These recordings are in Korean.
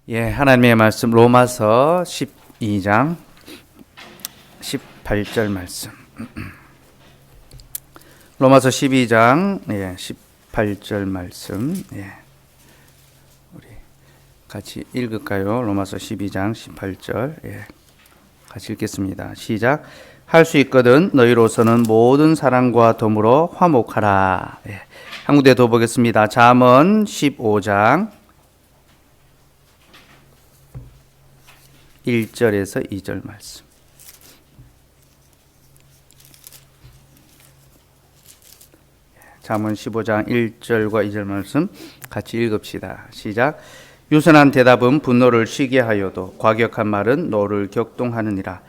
하나님의 말씀 로마서 12장 18절 말씀. 로마서 12장 18절 말씀. 우리 같이 읽을까요? 로마서 12장 18절. 같이 읽겠습니다. 시작. 할 수 있거든 너희로서는 모든 사람과 더불어 화목하라. 한 군데 더 보겠습니다. 잠언 15장 1절에서 2절 말씀. 잠언 15장 1절과 2절 말씀 같이 읽읍시다. 시작. 유선한 대답은 분노를 쉬게 하여도 과격한 말은 너를 격동하느니라.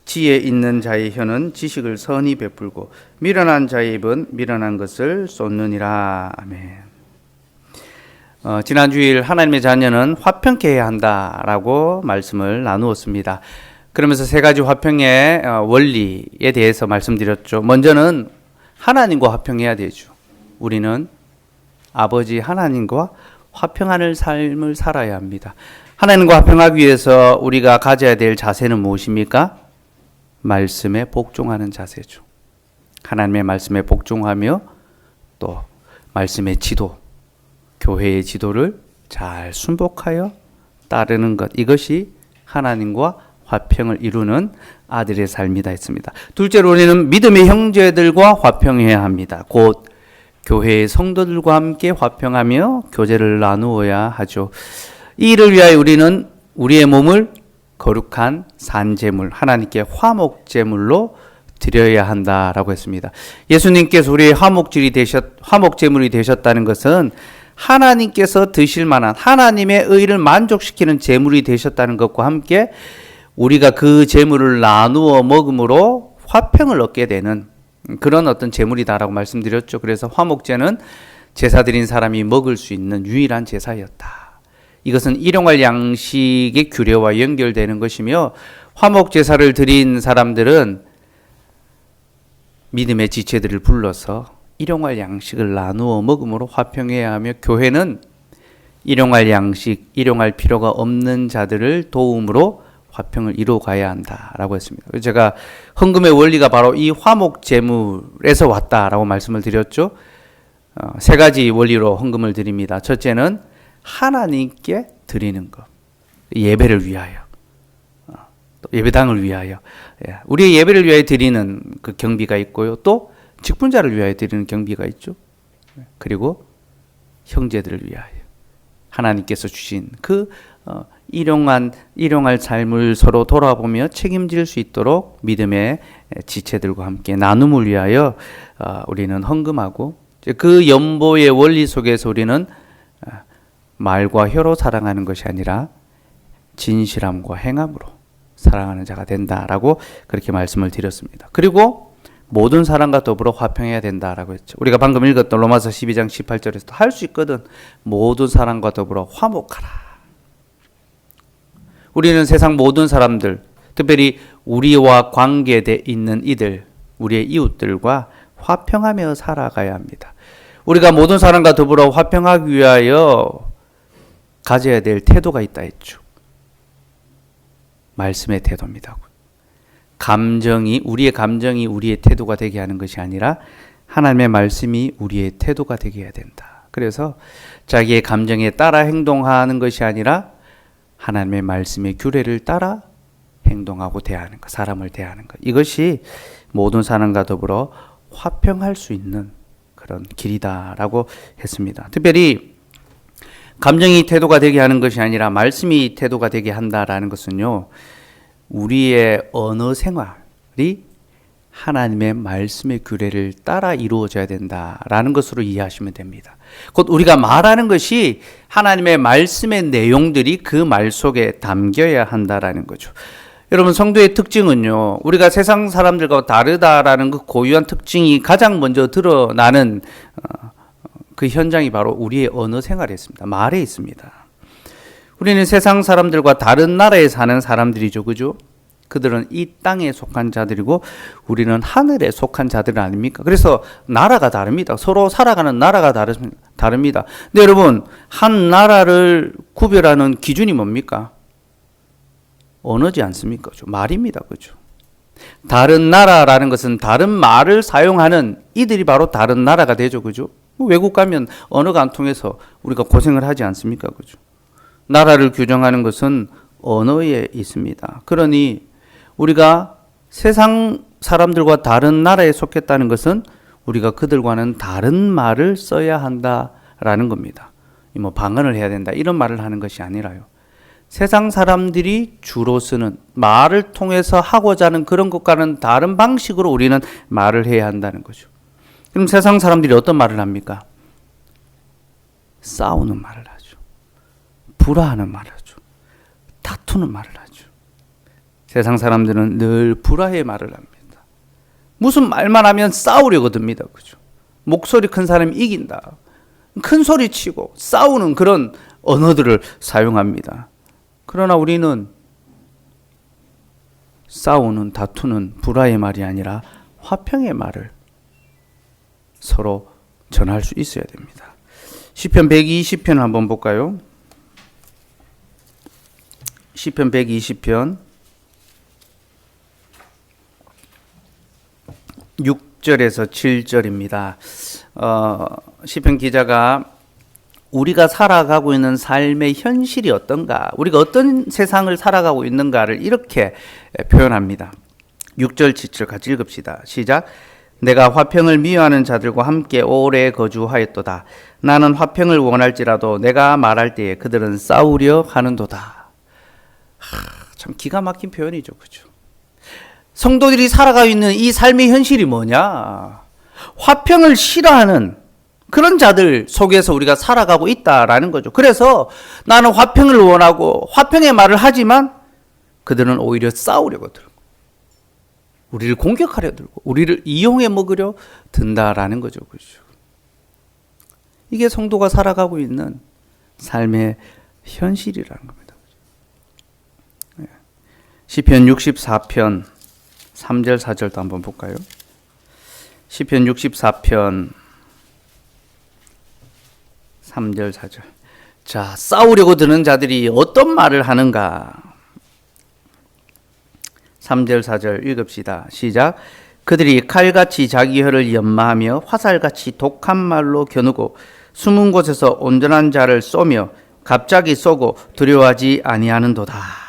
지혜 있는 자의 혀는 지식을 선히 베풀고 미련한 자의 입은 미련한 것을 쏟느니라. 아멘. 지난 주일 하나님의 자녀는 화평케 해야 한다라고 말씀을 나누었습니다. 그러면서 세 가지 화평의 원리에 대해서 말씀드렸죠. 먼저는 하나님과 화평해야 되죠. 우리는 아버지 하나님과 화평하는 삶을 살아야 합니다. 하나님과 화평하기 위해서 우리가 가져야 될 자세는 무엇입니까? 말씀에 복종하는 자세죠. 하나님의 말씀에 복종하며 또 말씀의 지도, 교회의 지도를 잘 순복하여 따르는 것, 이것이 하나님과 화평을 이루는 아들의 삶이다 했습니다. 둘째로 우리는 믿음의 형제들과 화평해야 합니다. 곧 교회의 성도들과 함께 화평하며 교제를 나누어야 하죠. 이 일을 위하여 우리는 우리의 몸을 거룩한 산제물, 하나님께 화목제물로 드려야 한다라고 했습니다. 예수님께서 우리의 화목제물이 되셨다는 것은 하나님께서 드실 만한 하나님의 의를 만족시키는 제물이 되셨다는 것과 함께 우리가 그 제물을 나누어 먹음으로 화평을 얻게 되는 그런 어떤 제물이다라고 말씀드렸죠. 그래서 화목제는 제사 드린 사람이 먹을 수 있는 유일한 제사였다. 이것은 일용할 양식의 규례와 연결되는 것이며 화목제사를 드린 사람들은 믿음의 지체들을 불러서 일용할 양식을 나누어 먹음으로 화평해야 하며 교회는 일용할 양식, 일용할 필요가 없는 자들을 도움으로 화평을 이루어가야 한다라고 했습니다. 제가 헌금의 원리가 바로 이 화목제물에서 왔다라고 말씀을 드렸죠. 세 가지 원리로 헌금을 드립니다. 첫째는 하나님께 드리는 것, 예배를 위하여, 또 예배당을 위하여, 우리의 예배를 위하여 드리는 그 경비가 있고요. 또 직분자를 위하여 드리는 경비가 있죠. 그리고 형제들을 위하여 하나님께서 주신 그 일용할 삶을 서로 돌아보며 책임질 수 있도록 믿음의 지체들과 함께 나눔을 위하여 우리는 헌금하고, 그 연보의 원리 속에서 우리는 말과 혀로 사랑하는 것이 아니라 진실함과 행함으로 사랑하는 자가 된다라고 그렇게 말씀을 드렸습니다. 그리고 모든 사람과 더불어 화평해야 된다라고 했죠. 우리가 방금 읽었던 로마서 12장 18절에서도 할 수 있거든 모든 사람과 더불어 화목하라. 우리는 세상 모든 사람들, 특별히 우리와 관계돼 있는 이들, 우리의 이웃들과 화평하며 살아가야 합니다. 우리가 모든 사람과 더불어 화평하기 위하여 가져야 될 태도가 있다 했죠. 말씀의 태도입니다. 우리의 감정이 우리의 태도가 되게 하는 것이 아니라 하나님의 말씀이 우리의 태도가 되게 해야 된다. 그래서 자기의 감정에 따라 행동하는 것이 아니라 하나님의 말씀의 규례를 따라 행동하고 대하는 것, 사람을 대하는 것. 이것이 모든 사람과 더불어 화평할 수 있는 그런 길이다라고 했습니다. 특별히 감정이 태도가 되게 하는 것이 아니라 말씀이 태도가 되게 한다라는 것은요, 우리의 언어 생활이 하나님의 말씀의 규례를 따라 이루어져야 된다라는 것으로 이해하시면 됩니다. 곧 우리가 말하는 것이 하나님의 말씀의 내용들이 그 말 속에 담겨야 한다라는 거죠. 여러분, 성도의 특징은요, 우리가 세상 사람들과 다르다라는 그 고유한 특징이 가장 먼저 드러나는 그 현장이 바로 우리의 언어 생활에 있습니다. 말에 있습니다. 우리는 세상 사람들과 다른 나라에 사는 사람들이죠. 그죠? 그들은 이 땅에 속한 자들이고 우리는 하늘에 속한 자들 아닙니까? 그래서 나라가 다릅니다. 서로 살아가는 나라가 다릅니다. 근데 여러분, 한 나라를 구별하는 기준이 뭡니까? 언어지 않습니까? 그죠? 말입니다. 그죠? 다른 나라라는 것은 다른 말을 사용하는 이들이 바로 다른 나라가 되죠. 그죠? 외국 가면 언어가 안 통해서 우리가 고생을 하지 않습니까? 그죠? 나라를 규정하는 것은 언어에 있습니다. 그러니 우리가 세상 사람들과 다른 나라에 속했다는 것은 우리가 그들과는 다른 말을 써야 한다라는 겁니다. 뭐 방언을 해야 된다 이런 말을 하는 것이 아니라요. 세상 사람들이 주로 쓰는 말을 통해서 하고자 하는 그런 것과는 다른 방식으로 우리는 말을 해야 한다는 거죠. 그럼 세상 사람들이 어떤 말을 합니까? 싸우는 말을 하죠. 불화하는 말을 하죠. 다투는 말을 하죠. 세상 사람들은 늘 불화의 말을 합니다. 무슨 말만 하면 싸우려고 듭니다. 그죠? 목소리 큰 사람이 이긴다. 큰 소리 치고 싸우는 그런 언어들을 사용합니다. 그러나 우리는 싸우는, 다투는 불화의 말이 아니라 화평의 말을 서로 전할 수 있어야 됩니다. 시편 120편 한번 볼까요? 시편 120편 6절에서 7절입니다. 시편 기자가 우리가 살아가고 있는 삶의 현실이 어떤가, 우리가 어떤 세상을 살아가고 있는가를 이렇게 표현합니다. 6절, 7절 같이 읽읍시다. 시작. 내가 화평을 미워하는 자들과 함께 오래 거주하였도다. 나는 화평을 원할지라도 내가 말할 때에 그들은 싸우려 하는도다. 참 기가 막힌 표현이죠. 그죠? 성도들이 살아가고 있는 이 삶의 현실이 뭐냐? 화평을 싫어하는 그런 자들 속에서 우리가 살아가고 있다라는 거죠. 그래서 나는 화평을 원하고 화평의 말을 하지만 그들은 오히려 싸우려고 들고 우리를 공격하려 들고 우리를 이용해 먹으려 든다라는 거죠. 그죠? 이게 성도가 살아가고 있는 삶의 현실이라는 겁니다. 시편 64편 3절 4절도 한번 볼까요? 시편 64편 3절 4절. 자, 싸우려고 드는 자들이 어떤 말을 하는가? 3절 4절 읽읍시다. 시작. 그들이 칼같이 자기 혀를 연마하며 화살같이 독한 말로 겨누고 숨은 곳에서 온전한 자를 쏘며 갑자기 쏘고 두려워하지 아니하는도다.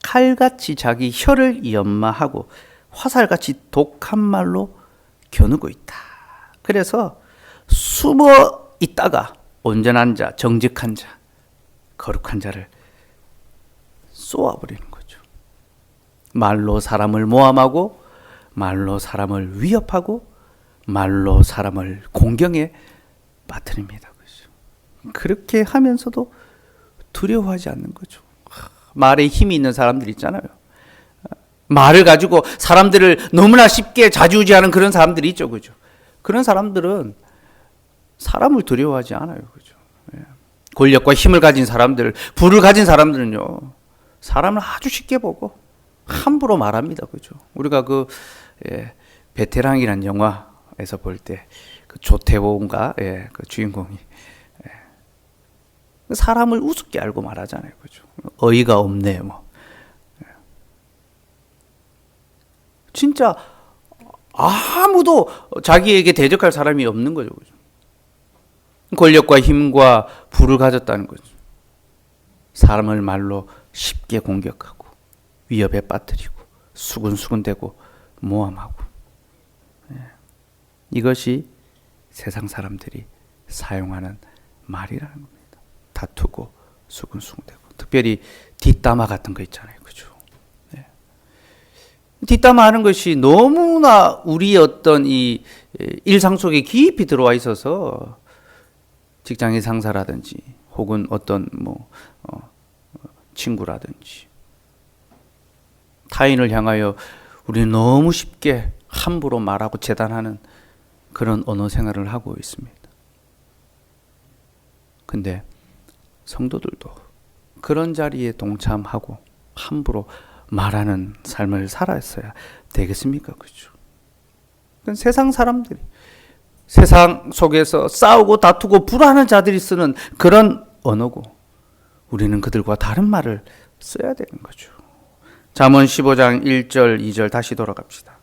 칼같이 자기 혀를 연마하고 화살같이 독한 말로 겨누고 있다. 그래서 숨어 있다가 온전한 자, 정직한 자, 거룩한 자를 쏘아버리는 거죠. 말로 사람을 모함하고 말로 사람을 위협하고 말로 사람을 공경에 빠뜨립니다. 그죠? 그렇게 하면서도 두려워하지 않는 거죠. 말에 힘이 있는 사람들 있잖아요. 말을 가지고 사람들을 너무나 쉽게 좌지우지하는 그런 사람들이 있죠. 그죠? 그런 사람들은 사람을 두려워하지 않아요. 그죠? 권력과 힘을 가진 사람들, 부를 가진 사람들은요, 사람을 아주 쉽게 보고 함부로 말합니다. 그죠? 우리가 베테랑이라는 영화에서 볼 때 그 조태호인가, 그 주인공이 사람을 우습게 알고 말하잖아요. 그죠? 어이가 없네, 뭐. 진짜 아무도 자기에게 대적할 사람이 없는 거죠. 그죠? 권력과 힘과 부를 가졌다는 거죠. 사람을 말로 쉽게 공격하고 위협에 빠뜨리고 수군수군대고 모함하고. 이것이 세상 사람들이 사용하는 말이라는 겁니다. 다투고 수군수군대고. 특별히 뒷담화 같은 거 있잖아요. 그죠? 네. 뒷담화 하는 것이 너무나 우리의 어떤 이 일상 속에 깊이 들어와 있어서 직장의 상사라든지 혹은 어떤 친구라든지 타인을 향하여 우리는 너무 쉽게 함부로 말하고 재단하는 그런 언어 생활을 하고 있습니다. 근데 성도들도 그런 자리에 동참하고 함부로 말하는 삶을 살았어야 되겠습니까? 그죠? 세상 사람들이 세상 속에서 싸우고 다투고 불화하는 자들이 쓰는 그런 언어고 우리는 그들과 다른 말을 써야 되는 거죠. 잠언 15장 1절 2절 다시 돌아갑시다.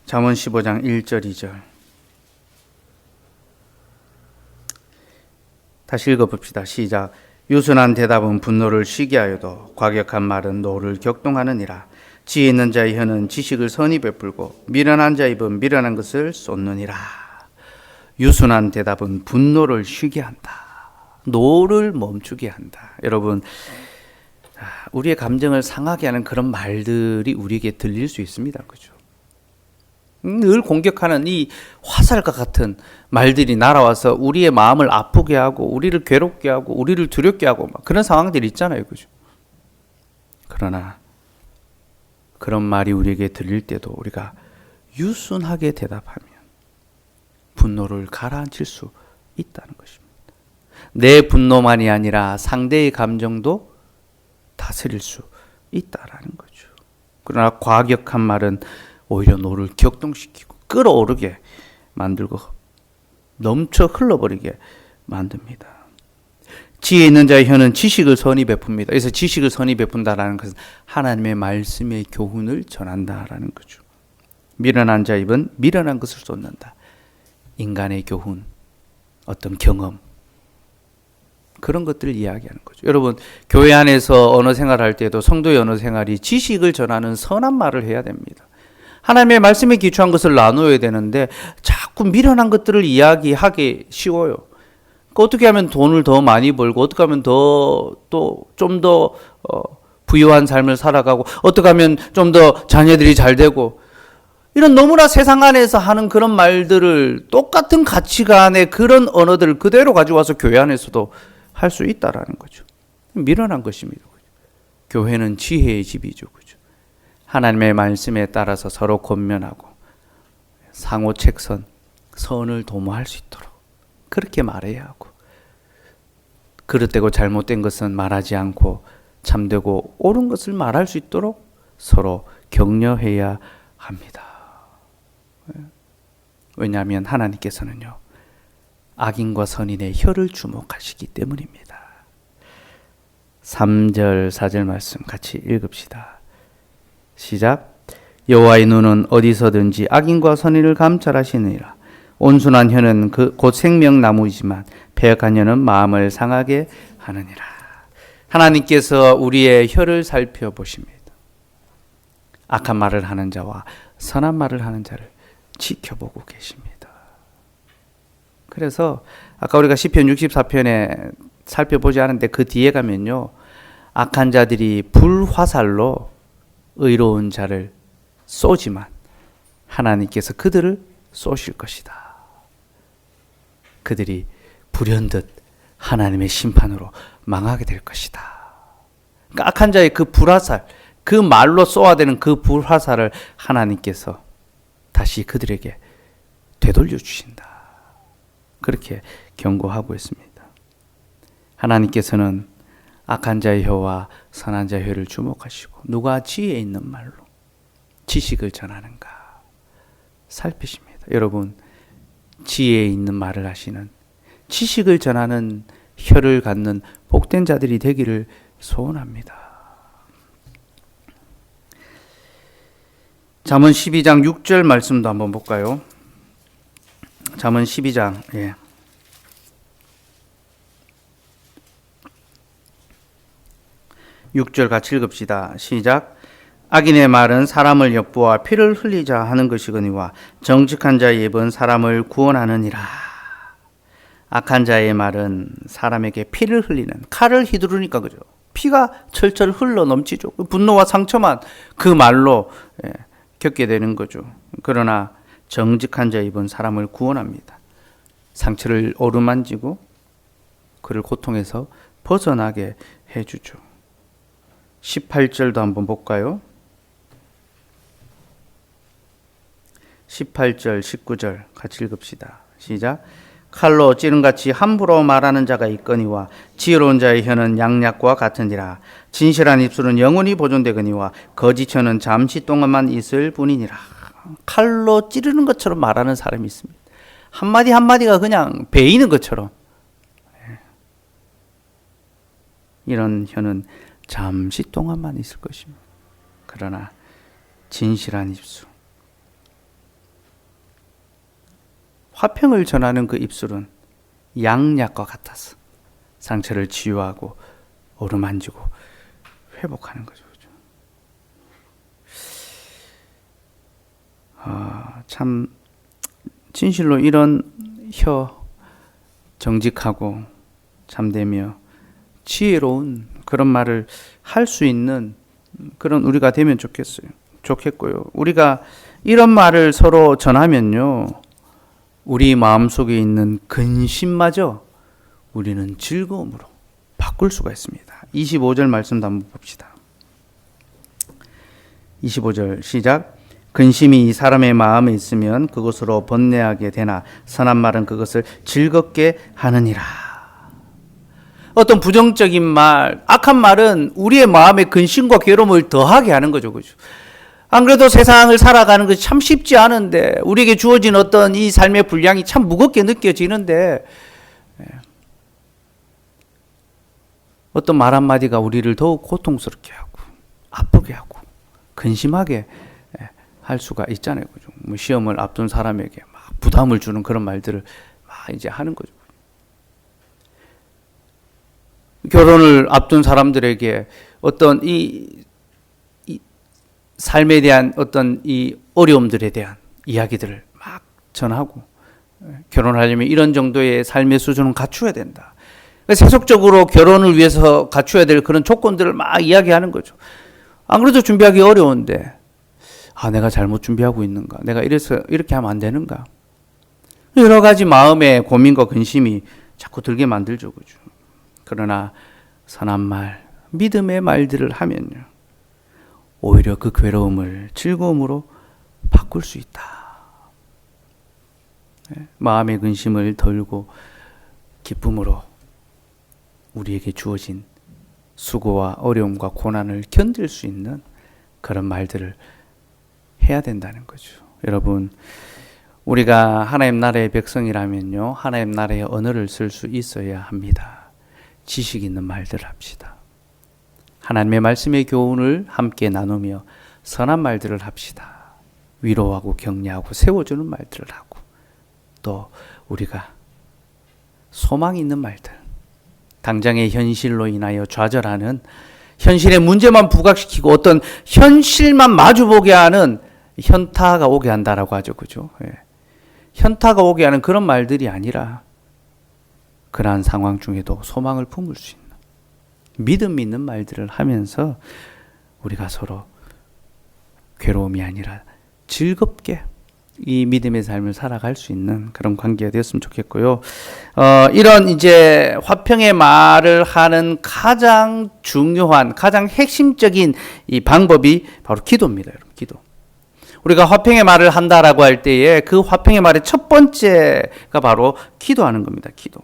잠언 15장 1절 2절 다시 읽어봅시다. 시작. 유순한 대답은 분노를 쉬게 하여도 과격한 말은 노를 격동하느니라. 지혜 있는 자의 혀는 지식을 선히 베풀고 미련한 자의 입은 미련한 것을 쏟느니라. 유순한 대답은 분노를 쉬게 한다. 노를 멈추게 한다. 여러분, 우리의 감정을 상하게 하는 그런 말들이 우리에게 들릴 수 있습니다. 그죠? 늘 공격하는 이 화살과 같은 말들이 날아와서 우리의 마음을 아프게 하고 우리를 괴롭게 하고 우리를 두렵게 하고 막 그런 상황들이 있잖아요. 그죠? 그러나 그런 말이 우리에게 들릴 때도 우리가 유순하게 대답하면 분노를 가라앉힐 수 있다는 것입니다. 내 분노만이 아니라 상대의 감정도 다스릴 수 있다라는 거죠. 그러나 과격한 말은 오히려 노를 격동시키고 끌어오르게 만들고 넘쳐 흘러버리게 만듭니다. 지혜 있는 자의 혀는 지식을 선히 베풉니다. 그래서 지식을 선히 베푼다라는 것은 하나님의 말씀의 교훈을 전한다라는 거죠. 미련한 자의 입은 미련한 것을 쏟는다. 인간의 교훈, 어떤 경험, 그런 것들을 이야기하는 거죠. 여러분, 교회 안에서 언어 생활할 때도 성도의 언어 생활이 지식을 전하는 선한 말을 해야 됩니다. 하나님의 말씀에 기초한 것을 나누어야 되는데 자꾸 미련한 것들을 이야기하기 쉬워요. 어떻게 하면 돈을 더 많이 벌고 어떻게 하면 좀 더 부유한 삶을 살아가고 어떻게 하면 좀 더 자녀들이 잘 되고 이런 너무나 세상 안에서 하는 그런 말들을 똑같은 가치관의 그런 언어들을 그대로 가져와서 교회 안에서도 할 수 있다라는 거죠. 미련한 것입니다. 교회는 지혜의 집이죠. 그죠? 하나님의 말씀에 따라서 서로 권면하고 상호 책선, 선을 도모할 수 있도록 그렇게 말해야 하고 그릇되고 잘못된 것은 말하지 않고 참되고 옳은 것을 말할 수 있도록 서로 격려해야 합니다. 왜냐하면 하나님께서는요 악인과 선인의 혀를 주목하시기 때문입니다. 3절 4절 말씀 같이 읽읍시다. 시작. 여호와의 눈은 어디서든지 악인과 선인을 감찰하시느니라. 온순한 혀는 곧 생명나무이지만 패역한 혀는 마음을 상하게 하느니라. 하나님께서 우리의 혀를 살펴보십니다. 악한 말을 하는 자와 선한 말을 하는 자를 지켜보고 계십니다. 그래서 아까 우리가 시편 64편에 살펴보지 않은데 그 뒤에 가면요 악한 자들이 불화살로 의로운 자를 쏘지만 하나님께서 그들을 쏘실 것이다. 그들이 불현듯 하나님의 심판으로 망하게 될 것이다. 그러니까 악한 자의 그 불화살, 그 말로 쏘아대는 그 불화살을 하나님께서 다시 그들에게 되돌려 주신다. 그렇게 경고하고 있습니다. 하나님께서는 악한 자의 혀와 선한 자의 혀를 주목하시고 누가 지혜 있는 말로 지식을 전하는가 살피십니다. 여러분, 지혜 있는 말을 하시는 지식을 전하는 혀를 갖는 복된 자들이 되기를 소원합니다. 잠언 12장 6절 말씀도 한번 볼까요? 잠언 12장 6절 같이 읽읍시다. 시작. 악인의 말은 사람을 엿보아 피를 흘리자 하는 것이거니와 정직한 자의 입은 사람을 구원하느니라. 악한 자의 말은 사람에게 피를 흘리는, 칼을 휘두르니까 그죠. 피가 철철 흘러 넘치죠. 분노와 상처만 그 말로 겪게 되는 거죠. 그러나 정직한 자의 입은 사람을 구원합니다. 상처를 어루만지고 그를 고통에서 벗어나게 해주죠. 18절도 한번 볼까요? 18절, 19절 같이 읽읍시다. 시작. 칼로 찌른같이 함부로 말하는 자가 있거니와 지혜로운 자의 혀는 양약과 같으니라. 진실한 입술은 영원히 보존되거니와 거짓 혀는 잠시 동안만 있을 뿐이니라. 칼로 찌르는 것처럼 말하는 사람이 있습니다. 한마디 한마디가 그냥 베이는 것처럼. 이런 혀는 잠시 동안만 있을 것입니다. 그러나 진실한 입술, 화평을 전하는 그 입술은 양약과 같아서 상처를 치유하고 어루만지고 회복하는 거죠. 참 진실로 이런 혀, 정직하고 참되며 지혜로운 그런 말을 할 수 있는 그런 우리가 되면 좋겠고요. 우리가 이런 말을 서로 전하면요, 우리 마음속에 있는 근심마저 우리는 즐거움으로 바꿀 수가 있습니다. 25절 말씀도 한번 봅시다. 25절 시작. 근심이 사람의 마음에 있으면 그것으로 번뇌하게 되나 선한 말은 그것을 즐겁게 하느니라. 어떤 부정적인 말, 악한 말은 우리의 마음에 근심과 괴로움을 더하게 하는 거죠. 그죠? 안 그래도 세상을 살아가는 것이 참 쉽지 않은데, 우리에게 주어진 어떤 이 삶의 분량이 참 무겁게 느껴지는데, 어떤 말 한마디가 우리를 더욱 고통스럽게 하고, 아프게 하고, 근심하게 할 수가 있잖아요. 그죠? 뭐 시험을 앞둔 사람에게 막 부담을 주는 그런 말들을 막 이제 하는 거죠. 결혼을 앞둔 사람들에게 어떤 이 삶에 대한 어떤 이 어려움들에 대한 이야기들을 막 전하고, 결혼하려면 이런 정도의 삶의 수준은 갖추어야 된다. 세속적으로 결혼을 위해서 갖추어야 될 그런 조건들을 막 이야기하는 거죠. 안 그래도 준비하기 어려운데, 내가 잘못 준비하고 있는가? 내가 이렇게 하면 안 되는가? 여러 가지 마음의 고민과 근심이 자꾸 들게 만들죠. 그죠? 그러나 선한 말, 믿음의 말들을 하면요, 오히려 그 괴로움을 즐거움으로 바꿀 수 있다. 마음의 근심을 덜고 기쁨으로 우리에게 주어진 수고와 어려움과 고난을 견딜 수 있는 그런 말들을 해야 된다는 거죠. 여러분, 우리가 하나님 나라의 백성이라면요, 하나님 나라의 언어를 쓸 수 있어야 합니다. 지식 있는 말들을 합시다. 하나님의 말씀의 교훈을 함께 나누며 선한 말들을 합시다. 위로하고 격려하고 세워주는 말들을 하고, 또 우리가 소망 있는 말들, 당장의 현실로 인하여 좌절하는, 현실의 문제만 부각시키고 어떤 현실만 마주보게 하는 현타가 오게 한다라고 하죠. 그죠? 현타가 오게 하는 그런 말들이 아니라, 그러한 상황 중에도 소망을 품을 수 있는 믿음 있는 말들을 하면서 우리가 서로 괴로움이 아니라 즐겁게 이 믿음의 삶을 살아갈 수 있는 그런 관계가 되었으면 좋겠고요. 이런 이제 화평의 말을 하는 가장 중요한, 가장 핵심적인 이 방법이 바로 기도입니다. 여러분, 기도. 우리가 화평의 말을 한다라고 할 때에 그 화평의 말의 첫 번째가 바로 기도하는 겁니다. 기도.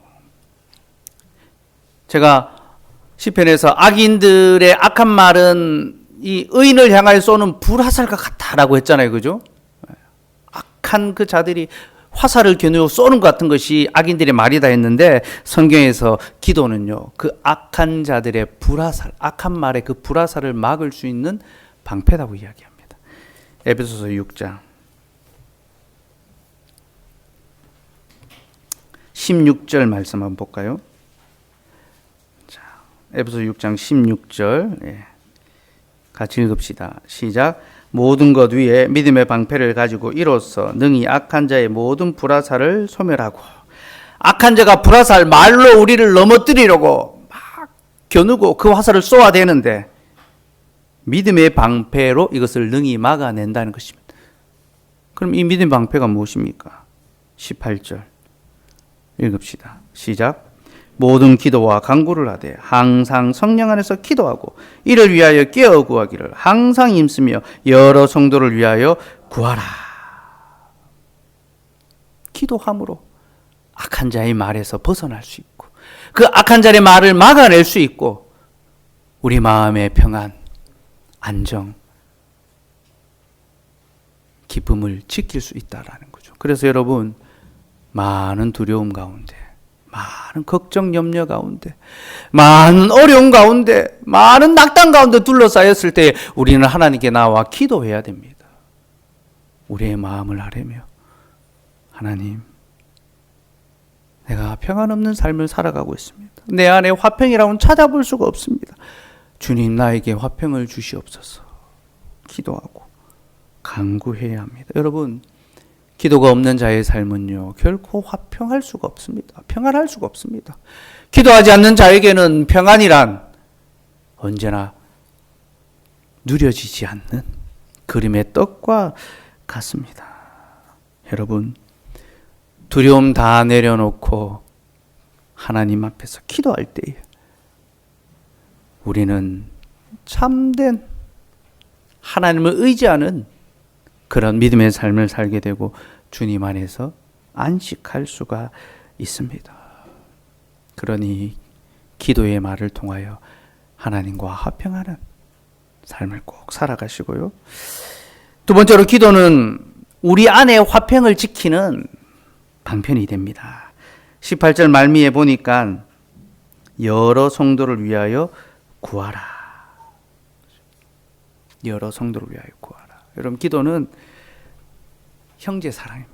제가 시편에서 악인들의 악한 말은 이 의인을 향하여 쏘는 불화살과 같다라고 했잖아요. 그죠? 악한 그 자들이 화살을 겨누어 쏘는 것 같은 것이 악인들의 말이다 했는데, 성경에서 기도는요, 그 악한 자들의 불화살, 악한 말의 그 불화살을 막을 수 있는 방패라고 이야기합니다. 에베소서 6장 16절 말씀 한번 볼까요? 에베소 6장 16절 같이 읽읍시다. 시작. 모든 것 위에 믿음의 방패를 가지고 이로써 능히 악한 자의 모든 불화살을 소멸하고. 악한 자가 불화살, 말로 우리를 넘어뜨리려고 막 겨누고 그 화살을 쏘아대는데, 믿음의 방패로 이것을 능히 막아낸다는 것입니다. 그럼 이 믿음의 방패가 무엇입니까? 18절 읽읍시다. 시작. 모든 기도와 간구를 하되 항상 성령 안에서 기도하고 이를 위하여 깨어 구하기를 항상 힘쓰며 여러 성도를 위하여 구하라. 기도함으로 악한 자의 말에서 벗어날 수 있고 그 악한 자의 말을 막아낼 수 있고 우리 마음의 평안, 안정, 기쁨을 지킬 수 있다라는 거죠. 그래서 여러분 많은 두려움 가운데 많은 걱정 염려 가운데 많은 어려움 가운데 많은 낙담 가운데 둘러싸였을 때 우리는 하나님께 나와 기도해야 됩니다. 우리의 마음을 아뢰며 하나님 내가 평안 없는 삶을 살아가고 있습니다. 내 안에 화평이라고는 찾아볼 수가 없습니다. 주님 나에게 화평을 주시옵소서 기도하고 간구해야 합니다. 여러분 기도가 없는 자의 삶은요 결코 화평할 수가 없습니다. 평안할 수가 없습니다. 기도하지 않는 자에게는 평안이란 언제나 누려지지 않는 그림의 떡과 같습니다. 여러분 두려움 다 내려놓고 하나님 앞에서 기도할 때에 우리는 참된 하나님을 의지하는 그런 믿음의 삶을 살게 되고 주님 안에서 안식할 수가 있습니다. 그러니 기도의 말을 통하여 하나님과 화평하는 삶을 꼭 살아가시고요. 두 번째로 기도는 우리 안의 화평을 지키는 방편이 됩니다. 18절 말미에 보니까 여러 성도를 위하여 구하라. 여러 성도를 위하여 구하라. 여러분 기도는 형제 사랑입니다.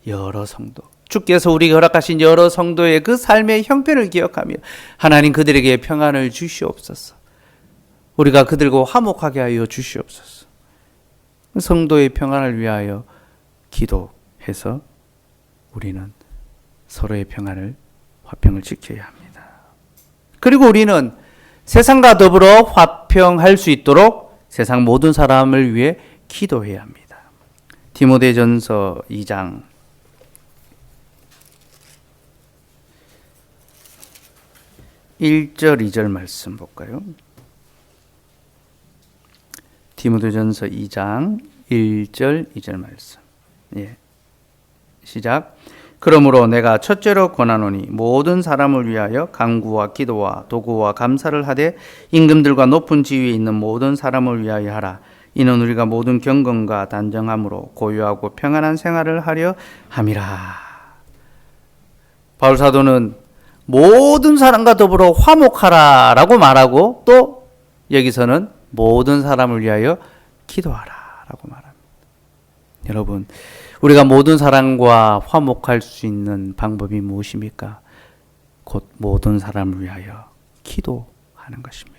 여러 성도. 주께서 우리에게 허락하신 여러 성도의 그 삶의 형편을 기억하며 하나님 그들에게 평안을 주시옵소서. 우리가 그들과 화목하게 하여 주시옵소서. 성도의 평안을 위하여 기도해서 우리는 서로의 평안을 화평을 지켜야 합니다. 그리고 우리는 세상과 더불어 화평할 수 있도록 세상 모든 사람을 위해 기도해야 합니다. 디모데전서 2장 1절 2절 말씀 볼까요? 디모데전서 2장 1절 2절 말씀. 예. 시작. 그러므로 내가 첫째로 권하노니 모든 사람을 위하여 간구와 기도와 도구와 감사를 하되 임금들과 높은 지위에 있는 모든 사람을 위하여 하라. 이는 우리가 모든 경건과 단정함으로 고요하고 평안한 생활을 하려 함이라. 바울 사도는 모든 사람과 더불어 화목하라라고 말하고 또 여기서는 모든 사람을 위하여 기도하라라고 말합니다. 여러분 우리가 모든 사람과 화목할 수 있는 방법이 무엇입니까? 곧 모든 사람을 위하여 기도하는 것입니다.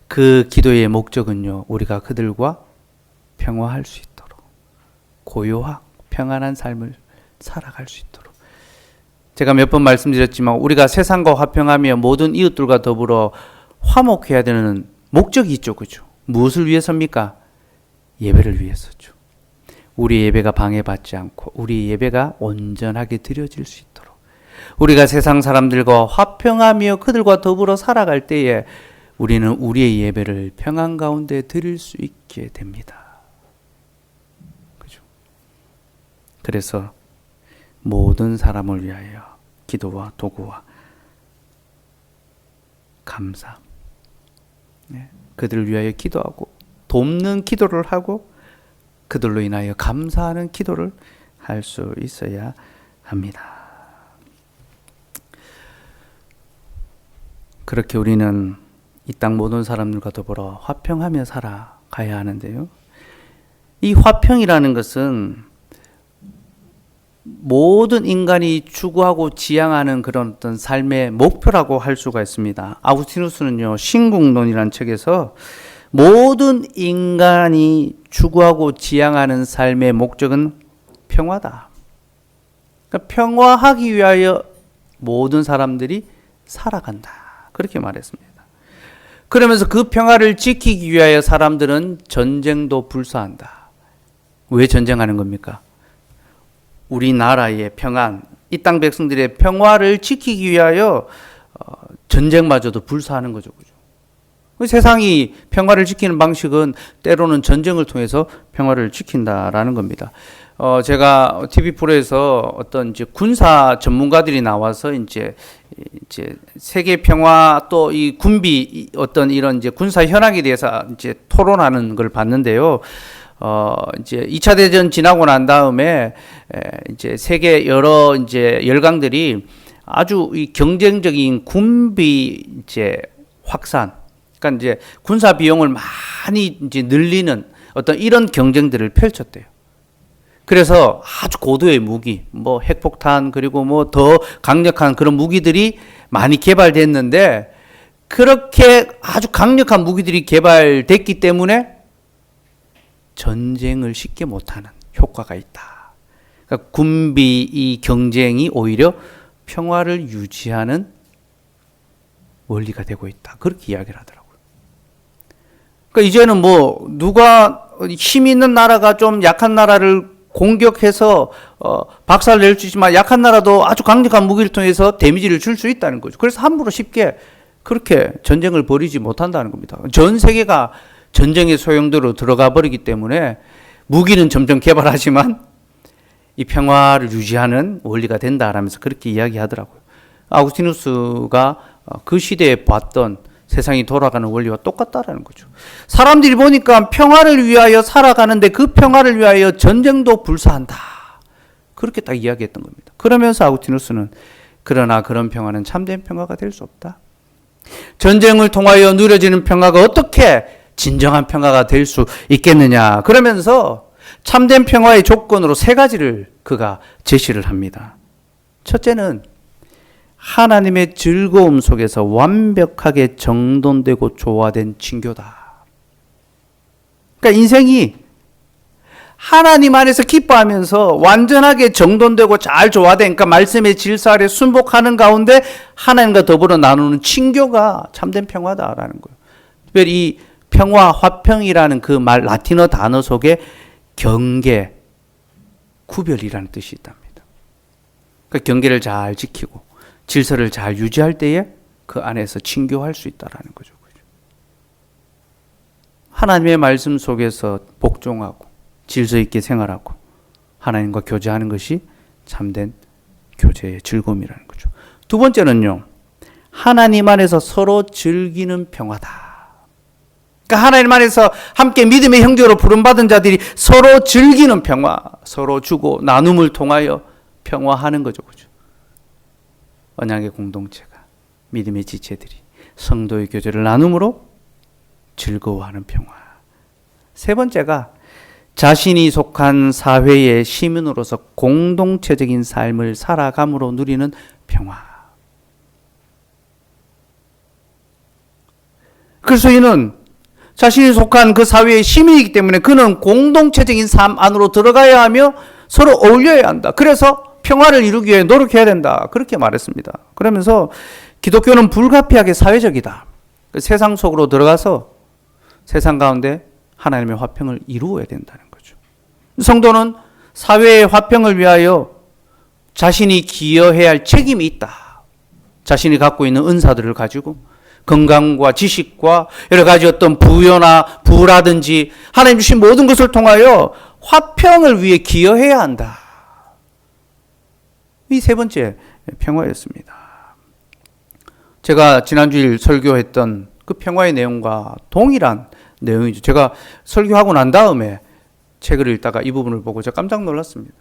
그 기도의 목적은요, 우리가 그들과 평화할 수 있도록, 고요하고 평안한 삶을 살아갈 수 있도록. 제가 몇 번 말씀드렸지만 우리가 세상과 화평하며 모든 이웃들과 더불어 화목해야 되는 목적이 있죠. 그죠? 무엇을 위해서입니까? 예배를 위해서죠. 우리 예배가 방해받지 않고 우리 예배가 온전하게 드려질 수 있도록 우리가 세상 사람들과 화평하며 그들과 더불어 살아갈 때에 우리는 우리의 예배를 평안 가운데 드릴 수 있게 됩니다. 그죠? 그래서 모든 사람을 위하여 기도와 도구와 감사, 그들을 위하여 기도하고 돕는 기도를 하고 그들로 인하여 감사하는 기도를 할 수 있어야 합니다. 그렇게 우리는 이 땅 모든 사람들과 더불어 화평하며 살아가야 하는데요. 이 화평이라는 것은 모든 인간이 추구하고 지향하는 그런 어떤 삶의 목표라고 할 수가 있습니다. 아우구스티누스는요, 신국론이라는 책에서 모든 인간이 추구하고 지향하는 삶의 목적은 평화다. 그러니까 평화하기 위하여 모든 사람들이 살아간다. 그렇게 말했습니다. 그러면서 그 평화를 지키기 위하여 사람들은 전쟁도 불사한다. 왜 전쟁하는 겁니까? 우리나라의 평안, 이 땅 백성들의 평화를 지키기 위하여 전쟁마저도 불사하는 거죠. 그죠? 세상이 평화를 지키는 방식은 때로는 전쟁을 통해서 평화를 지킨다라는 겁니다. 제가 TV 프로에서 어떤 이제 군사 전문가들이 나와서 이제 세계 평화 또 이 군비 어떤 이런 이제 군사 현황에 대해서 이제 토론하는 걸 봤는데요. 이제 2차 대전 지나고 난 다음에 이제 세계 여러 이제 열강들이 아주 이 경쟁적인 군비 이제 확산, 그러니까 이제 군사 비용을 많이 이제 늘리는 어떤 이런 경쟁들을 펼쳤대요. 그래서 아주 고도의 무기, 뭐 핵폭탄 그리고 뭐 더 강력한 그런 무기들이 많이 개발됐는데 그렇게 아주 강력한 무기들이 개발됐기 때문에 전쟁을 쉽게 못하는 효과가 있다. 그러니까 군비 이 경쟁이 오히려 평화를 유지하는 원리가 되고 있다. 그렇게 이야기를 하더라고요. 그러니까 이제는 뭐 누가 힘 있는 나라가 좀 약한 나라를 공격해서 박살 낼 수 있지만 약한 나라도 아주 강력한 무기를 통해서 데미지를 줄 수 있다는 거죠. 그래서 함부로 쉽게 그렇게 전쟁을 벌이지 못한다는 겁니다. 전 세계가 전쟁의 소용도로 들어가 버리기 때문에 무기는 점점 개발하지만 이 평화를 유지하는 원리가 된다라면서 그렇게 이야기하더라고요. 아우구스티누스가 그 시대에 봤던 세상이 돌아가는 원리와 똑같다라는 거죠. 사람들이 보니까 평화를 위하여 살아가는데 그 평화를 위하여 전쟁도 불사한다. 그렇게 딱 이야기했던 겁니다. 그러면서 아우구스티누스는 그러나 그런 평화는 참된 평화가 될 수 없다. 전쟁을 통하여 누려지는 평화가 어떻게 진정한 평화가 될 수 있겠느냐. 그러면서 참된 평화의 조건으로 세 가지를 그가 제시를 합니다. 첫째는 하나님의 즐거움 속에서 완벽하게 정돈되고 조화된 친교다. 그러니까 인생이 하나님 안에서 기뻐하면서 완전하게 정돈되고 잘 조화된, 그러니까 말씀의 질서 아래 순복하는 가운데 하나님과 더불어 나누는 친교가 참된 평화다라는 거예요. 특별히 이 평화, 화평이라는 그 말 라틴어 단어 속에 경계, 구별이라는 뜻이 있답니다. 그러니까 경계를 잘 지키고 질서를 잘 유지할 때에 그 안에서 친교할 수 있다라는 거죠. 하나님의 말씀 속에서 복종하고 질서 있게 생활하고 하나님과 교제하는 것이 참된 교제의 즐거움이라는 거죠. 두 번째는요, 하나님 안에서 서로 즐기는 평화다. 그러니까 하나님 안에서 함께 믿음의 형제로 부름받은 자들이 서로 즐기는 평화, 서로 주고 나눔을 통하여 평화하는 거죠. 그죠? 언약의 공동체가, 믿음의 지체들이 성도의 교제를 나눔으로 즐거워하는 평화. 세 번째가 자신이 속한 사회의 시민으로서 공동체적인 삶을 살아감으로 누리는 평화. 그래서 이는 자신이 속한 그 사회의 시민이기 때문에 그는 공동체적인 삶 안으로 들어가야 하며 서로 어울려야 한다. 그래서 평화를 이루기 위해 노력해야 된다. 그렇게 말했습니다. 그러면서 기독교는 불가피하게 사회적이다. 세상 속으로 들어가서 세상 가운데 하나님의 화평을 이루어야 된다는 거죠. 성도는 사회의 화평을 위하여 자신이 기여해야 할 책임이 있다. 자신이 갖고 있는 은사들을 가지고 건강과 지식과 여러 가지 어떤 부여나 부라든지 하나님 주신 모든 것을 통하여 화평을 위해 기여해야 한다. 이 세 번째 평화였습니다. 제가 지난주일 설교했던 그 평화의 내용과 동일한 내용이죠. 제가 설교하고 난 다음에 책을 읽다가 이 부분을 보고 제가 깜짝 놀랐습니다.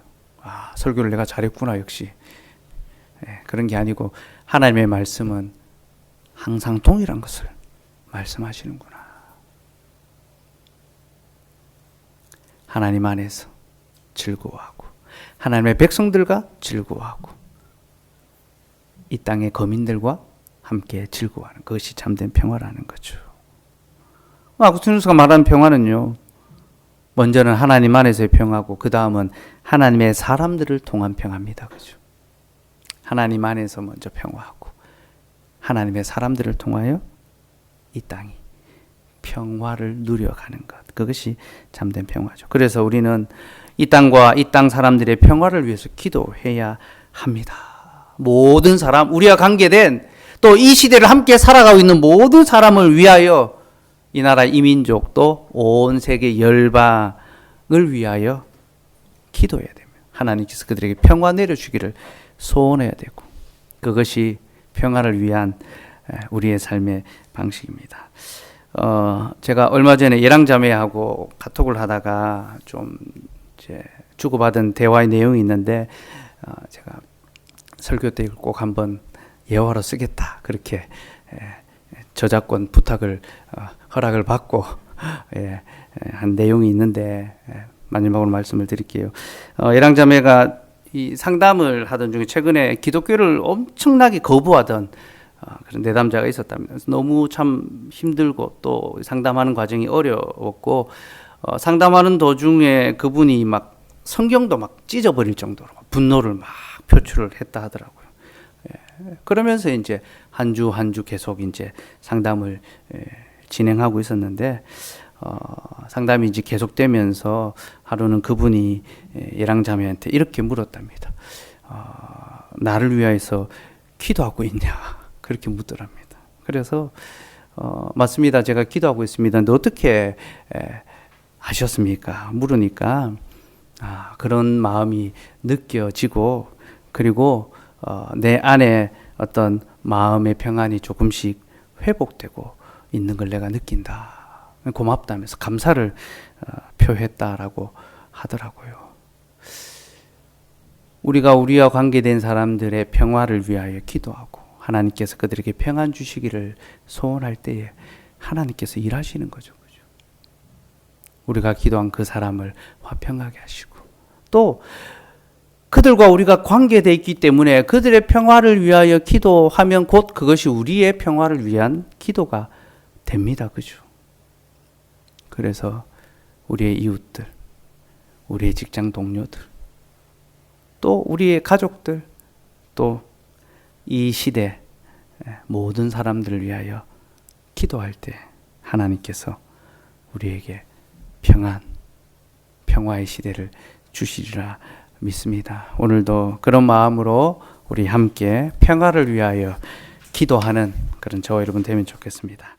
아, 설교를 내가 잘했구나 역시. 그런 게 아니고 하나님의 말씀은 항상 동일한 것을 말씀하시는구나. 하나님 안에서 즐거워하고 하나님의 백성들과 즐거워하고 이 땅의 거민들과 함께 즐거워하는 그것이 참된 평화라는 거죠. 아구스티누스가 말하는 평화는요, 먼저는 하나님 안에서의 평화고 그 다음은 하나님의 사람들을 통한 평화입니다. 그죠? 하나님 안에서 먼저 평화하고 하나님의 사람들을 통하여 이 땅이 평화를 누려가는 것. 그것이 참된 평화죠. 그래서 우리는 이 땅과 이 땅 사람들의 평화를 위해서 기도해야 합니다. 모든 사람, 우리와 관계된 또 이 시대를 함께 살아가고 있는 모든 사람을 위하여 이 나라 이민족 또 온 세계 열방을 위하여 기도해야 됩니다. 하나님께서 그들에게 평화 내려주기를 소원해야 되고, 그것이 평화를 위한 우리의 삶의 방식입니다. 제가 얼마 전에 예랑자매하고 카톡을 하다가 좀 이제 주고받은 대화의 내용이 있는데, 제가 설교 때 이걸 꼭 한번 예화로 쓰겠다, 그렇게 저작권 부탁을 허락을 받고 한 내용이 있는데, 마지막으로 말씀을 드릴게요. 예랑자매가 이 상담을 하던 중에 최근에 기독교를 엄청나게 거부하던 그런 내담자가 있었답니다. 그래서 너무 참 힘들고 또 상담하는 과정이 어려웠고, 상담하는 도중에 그분이 막 성경도 막 찢어버릴 정도로 분노를 막 표출을 했다 하더라고요. 그러면서 이제 한 주 한 주 계속 이제 상담을 진행하고 있었는데, 상담이 이제 계속되면서 하루는 그분이 예랑자매한테 이렇게 물었답니다. 나를 위하여서 기도하고 있냐? 그렇게 묻더랍니다. 그래서 맞습니다. 제가 기도하고 있습니다. 근데 어떻게 하셨습니까? 물으니까 그런 마음이 느껴지고, 그리고 내 안에 어떤 마음의 평안이 조금씩 회복되고 있는 걸 내가 느낀다. 고맙다면서 감사를 표했다라고 하더라고요. 우리가 우리와 관계된 사람들의 평화를 위하여 기도하고 하나님께서 그들에게 평안 주시기를 소원할 때에 하나님께서 일하시는 거죠. 그죠? 우리가 기도한 그 사람을 화평하게 하시고, 또 그들과 우리가 관계되어 있기 때문에 그들의 평화를 위하여 기도하면 곧 그것이 우리의 평화를 위한 기도가 됩니다. 그죠? 그래서 우리의 이웃들, 우리의 직장 동료들, 또 우리의 가족들, 또 이 시대 모든 사람들을 위하여 기도할 때 하나님께서 우리에게 평화의 시대를 주시리라 믿습니다. 오늘도 그런 마음으로 우리 함께 평화를 위하여 기도하는 그런 저와 여러분 되면 좋겠습니다.